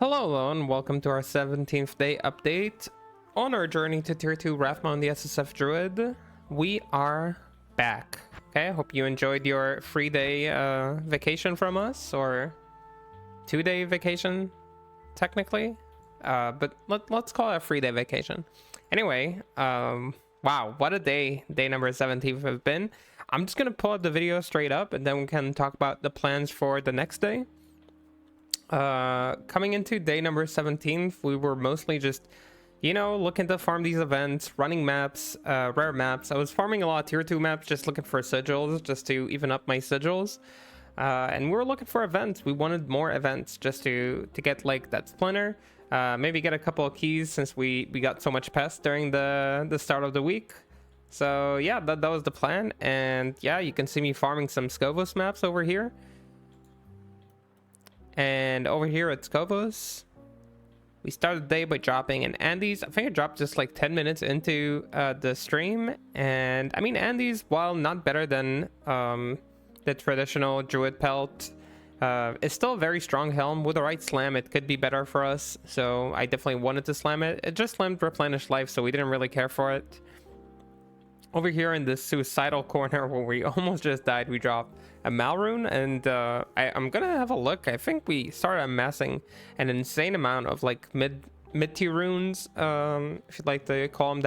Hello and welcome to our 17th day update on our journey to tier 2 Rathma on the SSF Druid. We are back. Okay, I hope you enjoyed your 3-day vacation from us, or 2-day vacation technically, but let's call it a 3-day vacation. Anyway, wow, what a day number 17 has been. I'm just gonna pull up the video straight up and then we can talk about the plans for the next day. Coming into day number 17, we were mostly just, you know, looking to farm these events, running maps, rare maps. I was farming a lot of tier 2 maps, just looking for sigils, just to even up my sigils. And we were looking for events. We wanted more events just to get like that splinter, maybe get a couple of keys since we got so much pest during the start of the week. So yeah, that was the plan. And yeah, you can see me farming some Scovos maps over here. And over here at Scovos, we started the day by dropping an Andes. I think I dropped just like 10 minutes into the stream. And I mean, Andes, while not better than the traditional Druid pelt, it's still a very strong helm. With the right slam, it could be better for us. So I definitely wanted to slam it. It just slammed Replenish Life, so we didn't really care for it. Over here in this suicidal corner where we almost just died, we dropped a Mal rune, and I'm gonna have a look. I think we started amassing an insane amount of like mid-tier runes, if you'd like to call them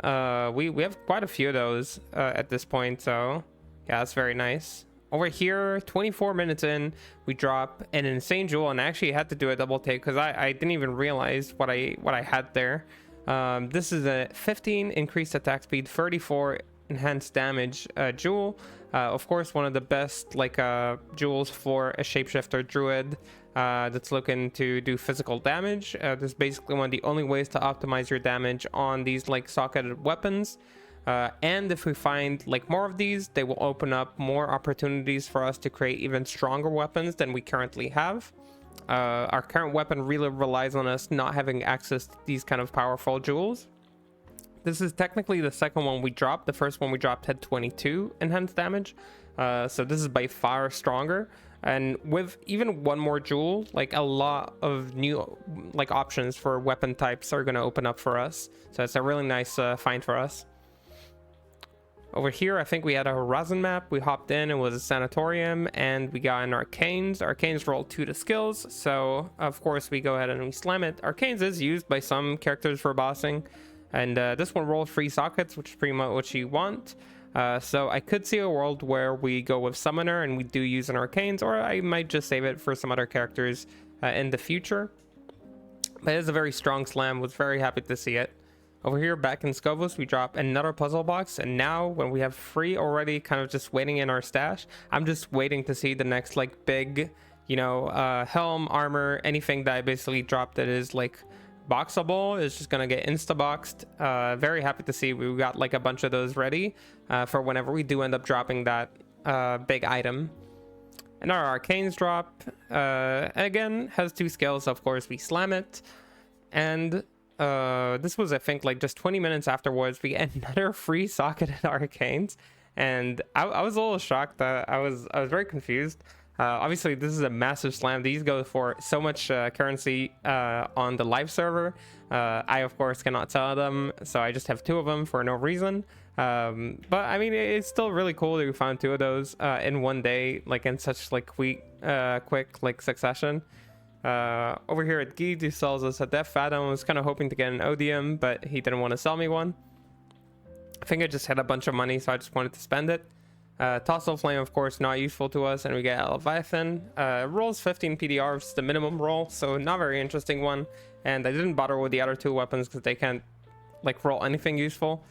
that. We have quite a few of those at this point, so yeah, that's very nice. Over here, 24 minutes in, we drop an insane jewel, and I actually had to do a double take because I didn't even realize what I had there. This is a 15 increased attack speed, 34 enhanced damage jewel. Of course, one of the best like jewels for a shapeshifter druid that's looking to do physical damage. This is basically one of the only ways to optimize your damage on these like socketed weapons. And if we find like more of these, they will open up more opportunities for us to create even stronger weapons than we currently have. Our current weapon really relies on us not having access to these kind of powerful jewels. This is technically the second one we dropped. The first one we dropped had 22 enhanced damage. So this is by far stronger. And with even one more jewel, like a lot of new like options for weapon types are going to open up for us. So it's a really nice find for us. Over here, I think we had a Horizon map. We hopped in, it was a sanatorium, and we got an Arcanes. Arcanes roll 2 to skills, so of course we go ahead and we slam it. Arcanes is used by some characters for bossing, and this one rolled 3 sockets, which is pretty much what you want. So I could see a world where we go with Summoner and we do use an Arcanes, or I might just save it for some other characters in the future. But it is a very strong slam, was very happy to see it. Over here, back in Scovos, we drop another puzzle box, and now when we have 3 already kind of just waiting in our stash, I'm just waiting to see the next like big, you know, helm, armor, anything that I basically dropped that is like boxable is just gonna get insta-boxed. Very happy to see we got like a bunch of those ready for whenever we do end up dropping that big item. And our Arcanes drop, again, has 2 skills, of course, we slam it, and this was, I think, like just 20 minutes afterwards, we get another free socketed Arcanes, and I was a little shocked. I was very confused. Obviously, this is a massive slam. These go for so much currency on the live server. I, of course, cannot sell them, so I just have 2 of them for no reason. But I mean, it's still really cool that we found 2 of those in one day, like in such like quick like succession. Over here at Geed, who sells us a Death Fathom. I was kind of hoping to get an Odium, but he didn't want to sell me one. I think I just had a bunch of money, so I just wanted to spend it. Tossal Flame, of course, not useful to us, and we get Leviathan. Rolls 15 PDR, which is the minimum roll, so not very interesting one. And I didn't bother with the other 2 weapons because they can't like roll anything useful.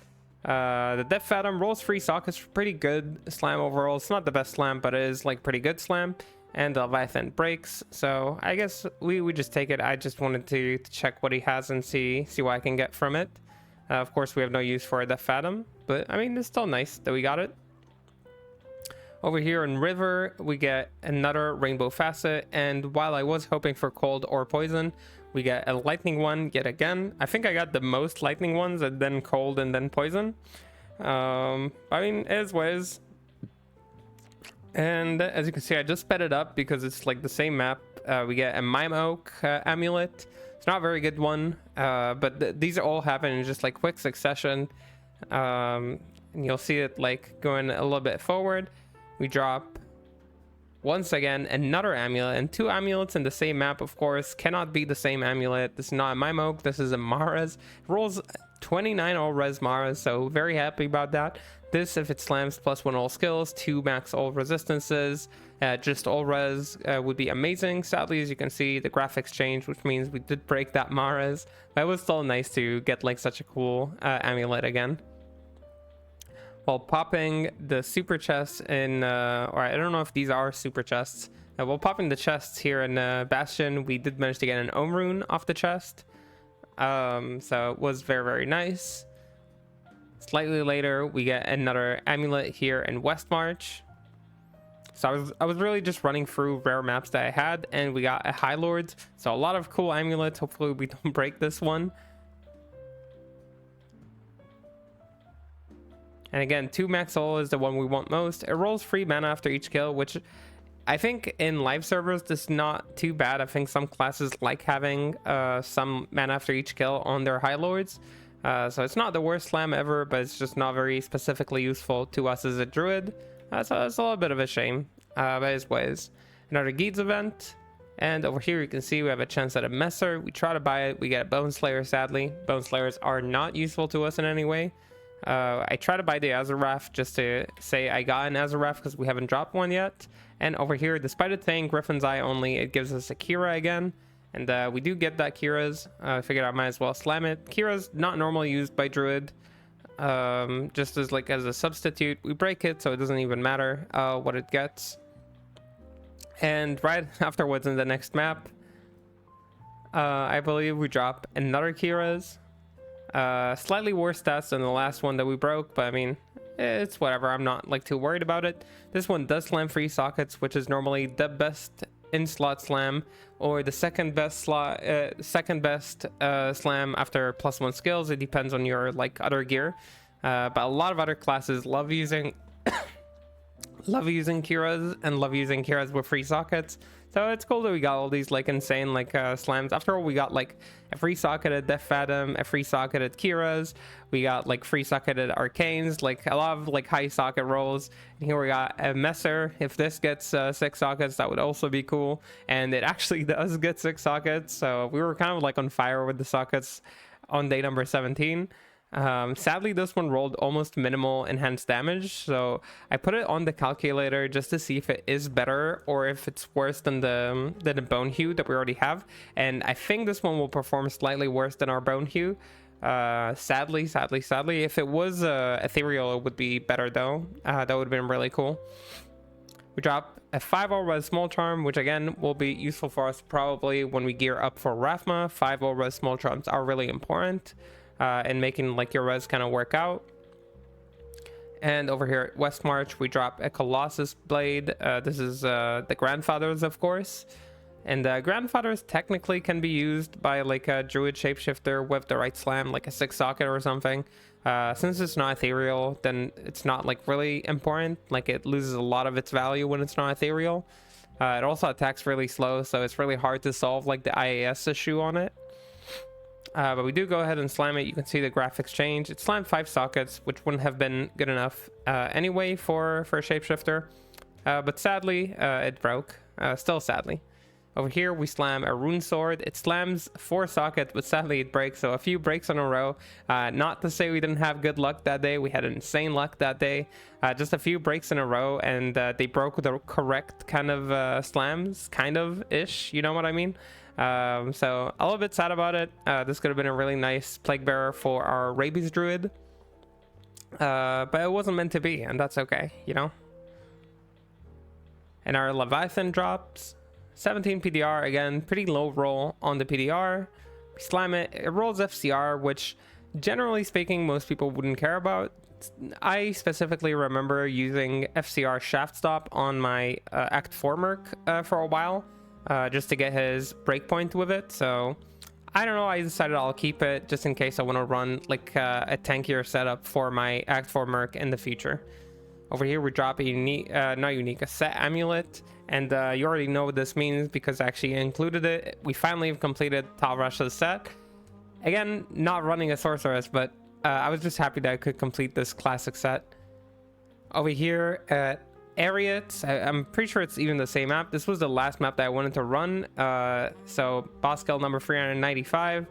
The Death Fathom rolls 3 sockets, pretty good slam overall. It's not the best slam, but it is like pretty good slam. And the Leviathan breaks, so I guess we just take it. I just wanted to check what he has and see what I can get from it. Of course, we have no use for the Fathom, but I mean, it's still nice that we got it. Over here in River, we get another Rainbow Facet, and while I was hoping for Cold or Poison, we get a Lightning one yet again. I think I got the most Lightning ones, and then Cold and then Poison. I mean, it is what it is. And as you can see, I just sped it up because it's like the same map we get a Mime Oak Amulet. It's not a very good one, but these all happen in just like quick succession. And you'll see it like going a little bit forward. We drop once again another amulet, and 2 amulets in the same map, of course, cannot be the same amulet. This is not a Mime Oak, this is a Mara's. It rolls 29 all res Mara's, so very happy about that. This, if it slams, +1 all skills, 2 max all resistances, just all res would be amazing. Sadly, as you can see, the graphics changed, which means we did break that Mara's, but it was still nice to get like such a cool amulet again. While popping the super chests in, or I don't know if these are super chests. While popping the chests here in Bastion, we did manage to get an Ohm rune off the chest. So it was very, very nice. Slightly later, we get another amulet here in Westmarch. So I was really just running through rare maps that I had, and we got a High Lord. So a lot of cool amulets. Hopefully we don't break this one. And again, 2 max soul is the one we want most. It rolls 3 mana after each kill, which I think in live servers, this is not too bad. I think some classes like having some mana after each kill on their High Lords. So it's not the worst slam ever, but it's just not very specifically useful to us as a druid. So it's a little bit of a shame, but it's ways. Another Geeds event. And over here you can see we have a chance at a Messer. We try to buy it. We get a Bone Slayer, sadly. Bone Slayers are not useful to us in any way. I try to buy the Azarath just to say I got an Azarath because we haven't dropped one yet. And over here, despite it saying Griffin's Eye only, it gives us a Kira again. And we do get that Kira's. I figured I might as well slam it. Kira's not normally used by Druid. Just as like as a substitute. We break it, so it doesn't even matter what it gets. And right afterwards in the next map, I believe we drop another Kira's. Slightly worse stats than the last one that we broke, but I mean, it's whatever. I'm not like too worried about it. This one does slam 3 sockets, which is normally the best in slot slam, or the second best slam after +1 skills. It depends on your like other gear, but a lot of other classes love using Kiras and love using Kiras with 3 sockets. So it's cool that we got all these like insane like slams. After all, we got like a 3-socketed Death Fathom, a 3-socketed Kiras. We got like 3-socketed Arcanes, like a lot of like high socket rolls. And here we got a Messer. If this gets 6 sockets, that would also be cool. And it actually does get 6 sockets. So we were kind of like on fire with the sockets on day number 17. Sadly, this one rolled almost minimal enhanced damage, so I put it on the calculator just to see if it is better or if it's worse than the Bone Hue that we already have. And I think this one will perform slightly worse than our Bone Hue. Sadly, if it was ethereal, it would be better though. That would have been really cool. We drop a 5-all res small charm, which again will be useful for us probably when we gear up for Rathma. 5-all res small charms are really important. And making like your res kind of work out. And over here at Westmarch, we drop a Colossus Blade. This is the Grandfathers, of course. And Grandfathers technically can be used by like a Druid Shapeshifter with the right slam, like a 6-socket or something. Since it's not ethereal, then it's not like really important. Like it loses a lot of its value when it's not ethereal. It also attacks really slow, so it's really hard to solve like the IAS issue on it. But we do go ahead and slam it. You can see the graphics change. It slammed 5 sockets, which wouldn't have been good enough anyway for a shapeshifter. But sadly, it broke. Still sadly. Over here, we slam a rune sword. It slams 4 sockets, but sadly it breaks. So a few breaks in a row. Not to say we didn't have good luck that day. We had insane luck that day. Just a few breaks in a row, and they broke with the correct kind of slams. Kind of-ish, you know what I mean? So a little bit sad about it. This could have been a really nice plague bearer for our rabies druid, but it wasn't meant to be, and that's okay, you know. And our Leviathan drops 17 PDR, again pretty low roll on the PDR. We slam it, it rolls FCR, which generally speaking most people wouldn't care about. I specifically remember using FCR shaft stop on my Act 4 Merc for a while. Just to get his breakpoint with it. So I don't know, I decided I'll keep it just in case I want to run like a tankier setup for my Act 4 Merc in the future. Over here we drop a unique, not unique, a set amulet, and you already know what this means because I actually included it. We finally have completed Top Rush's set. Again, not running a sorceress, but I was just happy that I could complete this classic set. Over here at Ariat, I'm pretty sure it's even the same map. This was the last map that I wanted to run. So boss kill number 395.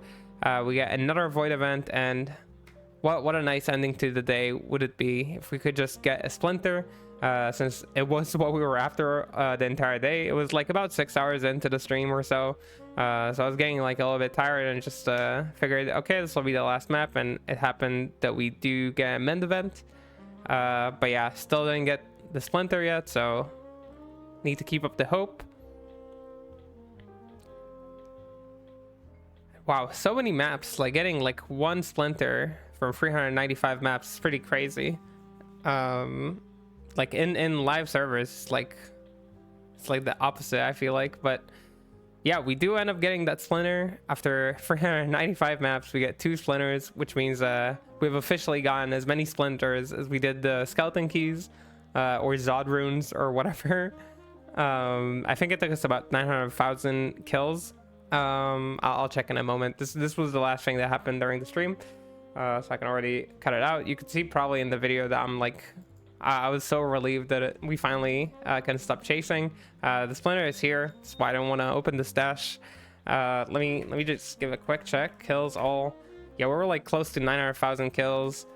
We got another void event, and what a nice ending to the day would it be if we could just get a splinter, since it was what we were after the entire day. It was like about 6 hours into the stream or so. So I was getting like a little bit tired and just figured, okay, this will be the last map, and it happened that we do get a mend event. But yeah, still didn't get the splinter yet, so need to keep up the hope. Wow, so many maps. Like getting like one splinter from 395 maps is pretty crazy. Like in live servers, it's like the opposite, I feel like. But yeah, we do end up getting that splinter after 395 maps. We get 2 splinters, which means we've officially gotten as many splinters as we did the skeleton keys or Zod runes or whatever. I think it took us about 900,000 kills. I'll check in a moment. This was the last thing that happened during the stream, so I can already cut it out. You could see probably in the video that I'm like, I was so relieved that we finally can stop chasing. The splinter is here. That's why I don't want to open the stash. Let me just give a quick check. Kills all. Yeah, we were like close to 900,000 kills.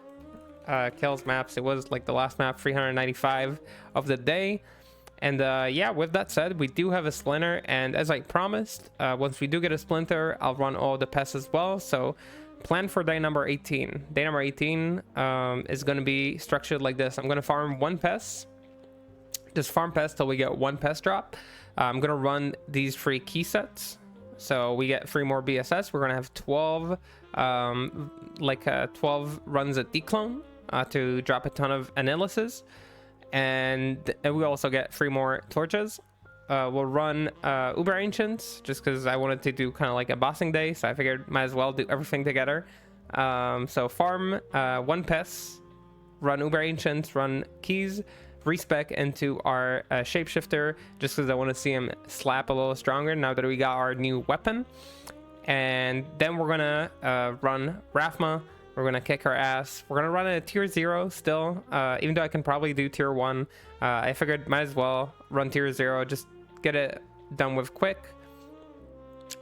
Kills maps. It was like the last map, 395 of the day. And yeah, with that said, we do have a splinter, and as I promised, once we do get a splinter, I'll run all the pests as well. So plan for day number 18. Day number 18 is going to be structured like this. I'm going to farm 1 pest, just farm pest till we get 1 pest drop. I'm going to run these 3 key sets, so we get 3 more BSS. We're going to have 12 12 runs at declone to drop a ton of Anilises. And we also get 3 more torches. We'll run Uber Ancients just because I wanted to do kind of like a bossing day, so I figured might as well do everything together. So farm 1 pest, run Uber Ancients, run keys, respec into our shapeshifter just because I want to see him slap a little stronger now that we got our new weapon. And then we're gonna run Rathma. We're gonna kick her ass. We're gonna run a tier 0 still, even though I can probably do tier 1. I figured might as well run tier 0, just get it done with quick.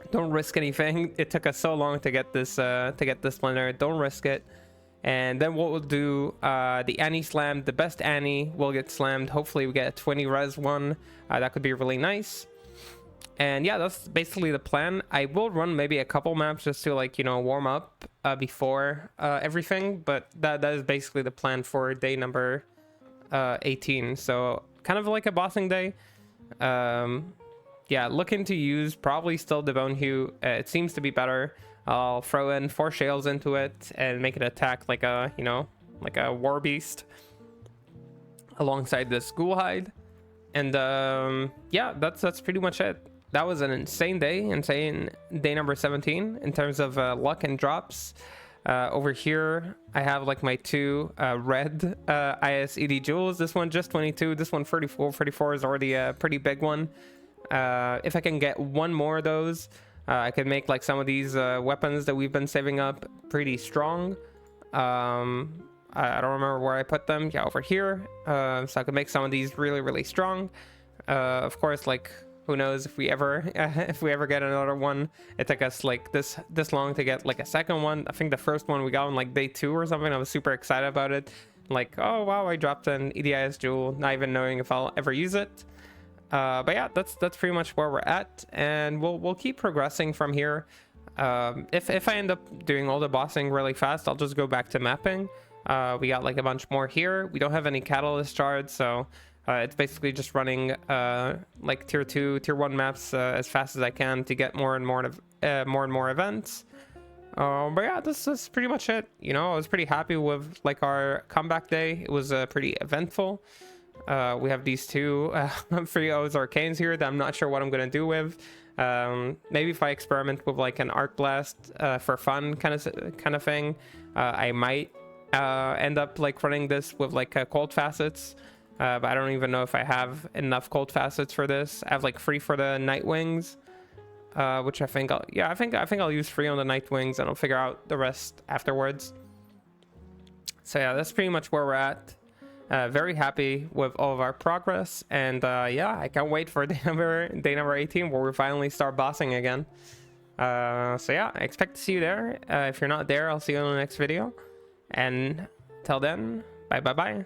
Don't risk anything. It took us so long to get this splinter. Don't risk it. And then what we'll do, the Anni slam, the best Anni will get slammed. Hopefully we get a 20 res one. That could be really nice. And yeah, that's basically the plan. I will run maybe a couple maps just to, like, you know, warm up before everything, but that is basically the plan for day number 18. So kind of like a bossing day. Yeah, looking to use probably still the Bone Hue. It seems to be better. I'll throw in 4 shales into it and make it attack like a, you know, like a war beast alongside this Ghoul Hide. And yeah, that's pretty much it. That was an insane day day number 17 in terms of luck and drops. Over here I have like my 2 red ISED jewels. This one just 22, this one 34. 34 is already a pretty big one. If I can get 1 more of those, I can make like some of these weapons that we've been saving up pretty strong. I don't remember where I put them. Yeah, over here. So I could make some of these really strong. Of course, like, who knows if we ever get another one. It took us like this long to get like a second one. I think the first one we got on like day 2 or something. I was super excited about it. Like, oh wow, I dropped an EDIS jewel, not even knowing if I'll ever use it. But yeah, that's pretty much where we're at, and we'll keep progressing from here. If I end up doing all the bossing really fast, I'll just go back to mapping. We got like a bunch more here. We don't have any catalyst shards, so it's basically just running like tier 2, tier 1 maps as fast as I can to get more and more events. But yeah, this is pretty much it. You know, I was pretty happy with like our comeback day. It was pretty eventful. We have these 2 3Os Arcanes here that I'm not sure what I'm gonna do with. Maybe if I experiment with like an Arc Blast for fun kind of thing, I might end up like running this with like cold facets. But I don't even know if I have enough cold facets for this. I have like 3 for the night wings, which I think I think I'll use 3 on the night wings, and I'll figure out the rest afterwards. So yeah, that's pretty much where we're at. Very happy with all of our progress, and yeah, I can't wait for day number 18, where we finally start bossing again. So yeah, I expect to see you there. If you're not there, I'll see you in the next video, and till then, bye.